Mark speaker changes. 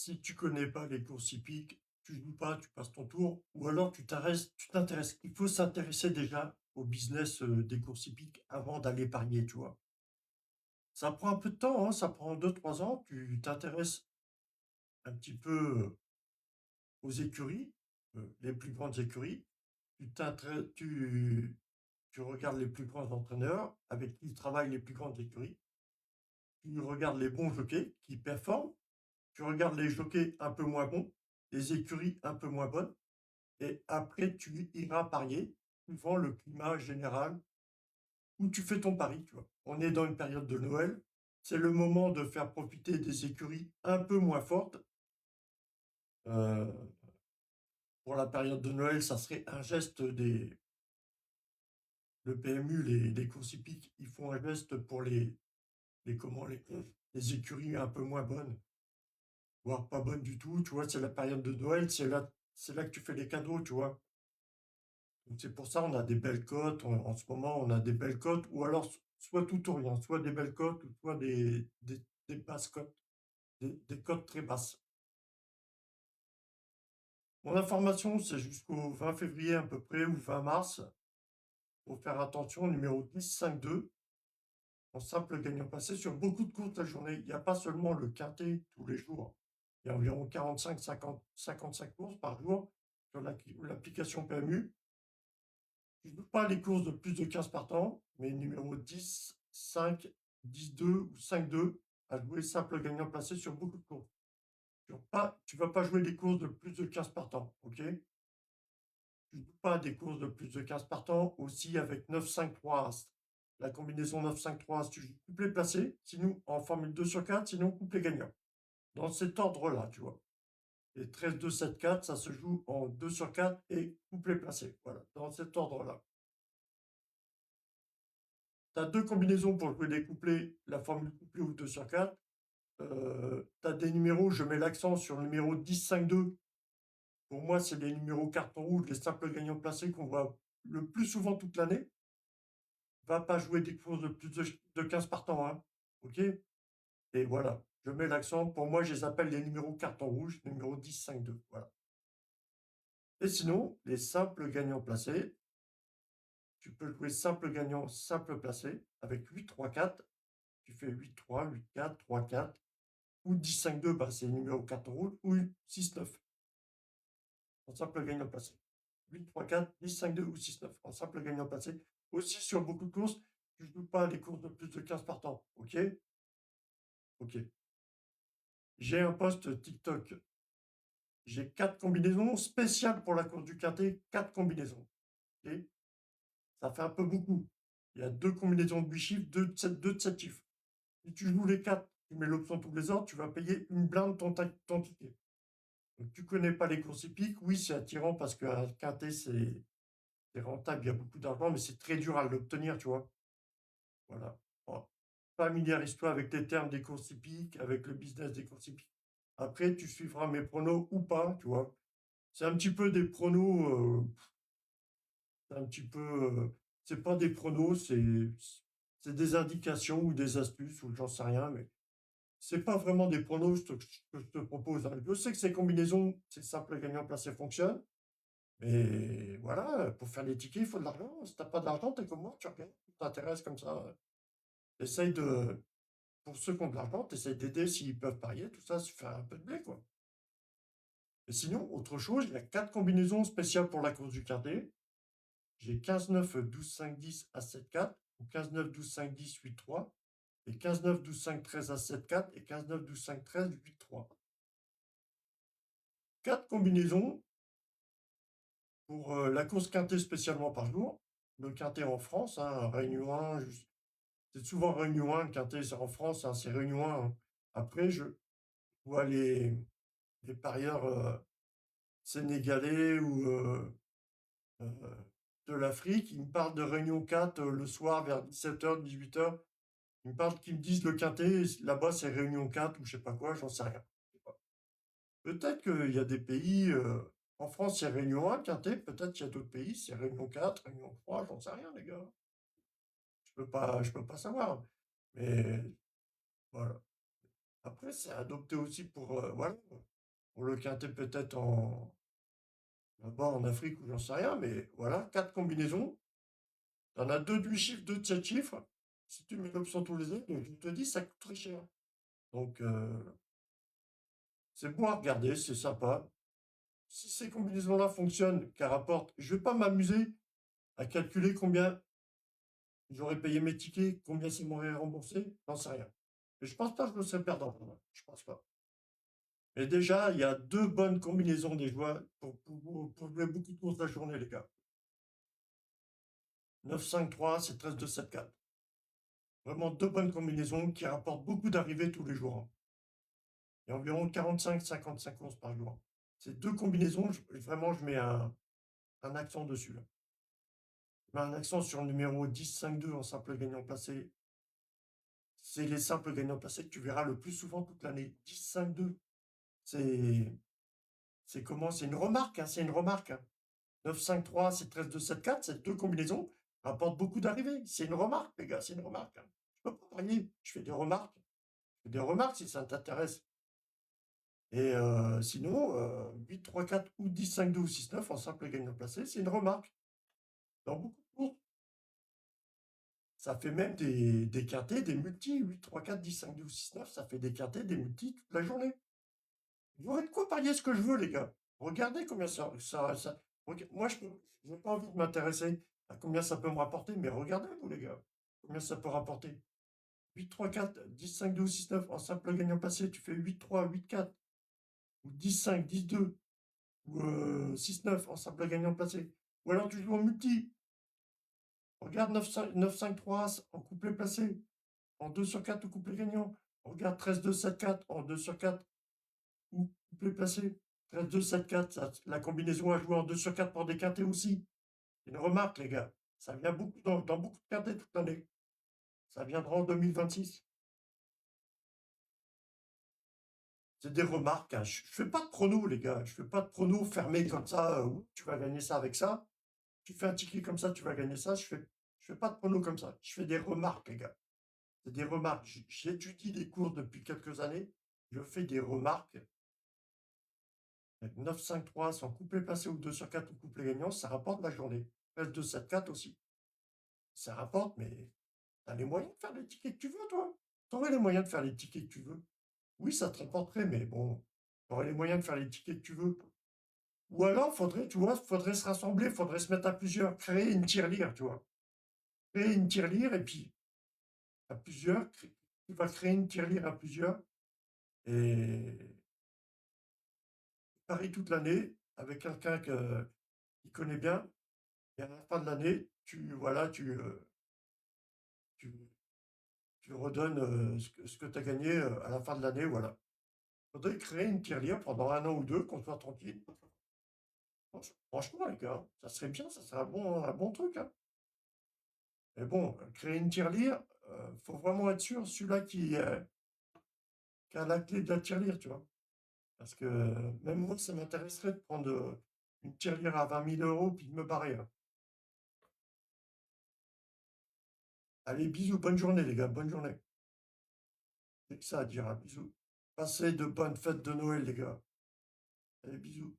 Speaker 1: Si tu connais pas les courses hippiques, tu joues pas, tu passes ton tour, ou alors tu t'intéresses. Il faut s'intéresser déjà au business des courses hippiques avant d'aller parier, tu vois. Ça prend un peu de temps, hein, ça prend 2, 3 ans. Tu t'intéresses un petit peu aux écuries, les plus grandes écuries. Tu regardes les plus grands entraîneurs avec qui travaillent les plus grandes écuries. Tu regardes les bons jockeys qui performent. Tu regardes les jockeys un peu moins bons, les écuries un peu moins bonnes. Et après, tu iras parier, suivant le climat général où tu fais ton pari, tu vois. On est dans une période de Noël. C'est le moment de faire profiter des écuries un peu moins fortes. Euh, pour la période de Noël, ça serait un geste le PMU, les courses hippiques, ils font un geste pour les écuries un peu moins bonnes, voire pas bonnes du tout. Tu vois, c'est la période de Noël, c'est là que tu fais les cadeaux, tu vois. Donc c'est pour ça on a des belles cotes. En ce moment, on a des belles cotes, ou alors soit tout ou rien, soit des belles cotes, ou soit des basses cotes, des cotes très basses. Mon information, c'est jusqu'au 20 février à peu près, ou 20 mars. Faut faire attention, numéro 10-5-2, en simple gagnant passé sur beaucoup de courses la journée. Il n'y a pas seulement le quintet tous les jours. Il y a environ 45-50-55 courses par jour sur l'application PMU. Je ne veux pas les courses de plus de 15 partants, mais numéro 10, 5, 10-2 ou 5-2 à jouer simple gagnant placé sur beaucoup de courses. Tu vas pas jouer des courses de plus de 15 partants, ok? Tu ne joues pas des courses de plus de 15 partants aussi avec 9-5-3 As. La combinaison 9-5-3 As, tu joues couplet placé, sinon en formule 2 sur 4, sinon couplet gagnant. Dans cet ordre-là, tu vois. Et 13-2-7-4, ça se joue en 2 sur 4 et couplet placé. Voilà, dans cet ordre-là. Tu as deux combinaisons pour jouer des couplets, la formule couplet ou 2 sur 4. Tu as des numéros, je mets l'accent sur le numéro 10-5-2. Pour moi, c'est les numéros carton rouge, les simples gagnants placés qu'on voit le plus souvent toute l'année. Va pas jouer des courses de plus de 15 partants, hein. OK? Et voilà, je mets l'accent. Pour moi, je les appelle les numéros carton rouge, numéro 10-5-2. Voilà. Et sinon, les simples gagnants placés, tu peux jouer simple gagnant, simple placé avec 8-3-4. Tu fais 8-3, 8-4, 3-4. Ou 10-5-2, bah, c'est le numéro carton rouge, ou 6-9, en simple gagnant placé. 8-3-4, 10-5-2 ou 6-9, en simple gagnant placé. Aussi, sur beaucoup de courses, tu ne joues pas les courses de plus de 15 partants. OK? OK. J'ai un post TikTok. J'ai 4 combinaisons spéciales pour la course du quintet, 4 combinaisons. OK? Ça fait un peu beaucoup. Il y a 2 combinaisons de 8 chiffres, 2 de 7 chiffres. Si tu joues les 4, tu mets l'option tous les ordres, tu vas payer une blinde ton ticket. Donc, tu connais pas les courses hippiques, oui, c'est attirant parce qu'un quintet, c'est rentable, il y a beaucoup d'argent, mais c'est très dur à l'obtenir, tu vois. Voilà. Bon, familiarise-toi avec les termes des courses hippiques, avec le business des courses hippiques. Après, tu suivras mes pronos ou pas, tu vois. C'est un petit peu des pronos, c'est un petit peu, c'est pas des pronos, c'est des indications ou des astuces ou j'en sais rien, mais c'est pas vraiment des pronos que je te propose, hein. Je sais que ces combinaisons, c'est simple gagnant placé fonctionne. Mais voilà, pour faire les tickets, il faut de l'argent. Si t'as pas d'argent, t'es comme moi, tu regardes, tu t'intéresses comme ça. Essaye de, pour ceux qui ont de l'argent, t'essayes d'aider s'ils peuvent parier, tout ça, se faire un peu de blé, quoi. Et sinon, autre chose, il y a 4 combinaisons spéciales pour la course du quintet. J'ai 15-9-12-5-10 à 7-4, ou 15-9-12-5-10, 8-3, et 15-9-12-5-13 à 7-4, et 15-9-12-5-13, 8-3. 4 combinaisons pour la course quintet spécialement par jour. Le quintet en France, hein, Réunion 1, c'est souvent Réunion 1, le quintet c'est en France, hein, c'est Réunion 1, hein. Après, je vois les parieurs sénégalais ou euh, de l'Afrique, ils me parlent de Réunion 4 le soir vers 17h, 18h. Ils me parlent qu'ils me disent le quintet, là-bas c'est Réunion 4 ou je sais pas quoi, j'en sais rien. Je sais pas. Peut-être qu'il y a des pays, en France c'est Réunion 1, quintet, peut-être qu'il y a d'autres pays, c'est Réunion 4, Réunion 3, j'en sais rien les gars. Je peux pas savoir. Mais voilà. Après, c'est adopté aussi pour, voilà, pour le quintet peut-être en là-bas en Afrique ou j'en sais rien, mais voilà, 4 combinaisons. Tu en as 2 de 8 chiffres, 2 de 7 chiffres. Si tu mets l'option tous les deux, donc je te dis, ça coûte très cher. Donc, c'est bon à regarder, c'est sympa. Si ces combinaisons-là fonctionnent, qu'elles rapportent, je vais pas m'amuser à calculer combien j'aurais payé mes tickets, combien ça m'aurait remboursé, j'en sais rien. Et je pense pas que je me serais perdant, moi. Je pense pas. Mais déjà, il y a 2 bonnes combinaisons des joueurs pour jouer beaucoup de courses la journée, les gars. 9-5-3, c'est 13-2-7-4. Vraiment 2 bonnes combinaisons qui rapportent beaucoup d'arrivées tous les jours, hein. Il y a environ 45-55 courses par jour. Ces 2 combinaisons, vraiment, je mets un accent dessus, là. Je mets un accent sur le numéro 10-5-2 en simple gagnant placé. C'est les simples gagnants placés que tu verras le plus souvent toute l'année. 10-5-2. C'est c'est comment? C'est une remarque, hein, c'est une remarque, hein. 9-5-3, c'est 13-2-7-4, ces 2 combinaisons rapportent beaucoup d'arrivées. C'est une remarque, les gars, c'est une remarque, hein. Je peux pas parier, je fais des remarques. Je fais des remarques si ça t'intéresse. Et sinon, 8-3-4 ou 10-5-2 ou 6-9 en simple gagnant placé, c'est une remarque. Dans beaucoup de courses, ça fait même des quintés, des multis. 8-3-4, 10-5-2 ou 6-9, ça fait des quintés, des multis toute la journée. J'aurais de quoi parier ce que je veux, les gars. Regardez combien moi, je n'ai pas envie de m'intéresser à combien ça peut me rapporter, mais regardez, vous, les gars, combien ça peut rapporter. 8-3-4, 10-5-2 ou 6-9 en simple gagnant passé, tu fais 8-3, 8-4, ou 10-5, 10-2, ou 6-9 en simple gagnant placé. Ou alors tu joues en multi. Regarde 9-5-3 en couplet placé, en 2 sur 4 ou couplet gagnant. Regarde 13-2-7-4 en 2 sur 4 ou couplet placé. 13-2-7-4, la combinaison à jouer en 2 sur 4 pour des quintés aussi. Une remarque, les gars. Ça vient beaucoup dans beaucoup de quintés toute l'année. Ça viendra en 2026. C'est des remarques, hein. Je fais pas de pronos, les gars. Je fais pas de pronos fermés comme ça. Tu vas gagner ça avec ça. Tu fais un ticket comme ça, tu vas gagner ça. Je fais pas de pronos comme ça. Je fais des remarques, les gars. C'est des remarques. J'étudie des cours depuis quelques années. Je fais des remarques. 9-5-3 sans couplet passé ou 2 sur 4 ou couplet gagnant, ça rapporte la journée. 13-2-7-4 aussi. Ça rapporte, mais tu as les moyens de faire les tickets que tu veux, toi. Tu aurais les moyens de faire les tickets que tu veux. Oui, ça te rapporterait, mais bon, tu aurais les moyens de faire les tickets que tu veux. Ou alors, faudrait, tu vois, faudrait se rassembler, faudrait se mettre à plusieurs, créer une tirelire, tu vois. Créer une tirelire, et puis, à plusieurs, tu vas créer une tirelire à plusieurs, et pareil toute l'année, avec quelqu'un qui connaît bien, et à la fin de l'année, voilà, tu, tu redonnes ce que tu as gagné à la fin de l'année, voilà. Faudrait créer une tirelire pendant 1 an ou 2, qu'on soit tranquille. Franchement, les gars, ça serait bien, ça serait un bon truc, hein. Mais bon, créer une tirelire, faut vraiment être sûr, celui-là qui a la clé de la tirelire, tu vois. Parce que même moi, ça m'intéresserait de prendre une tirelire à 20 000 euros puis de me barrer, hein. Allez, bisous, bonne journée, les gars, bonne journée. C'est que ça à dire, hein, bisous. Passez de bonnes fêtes de Noël, les gars. Allez, bisous.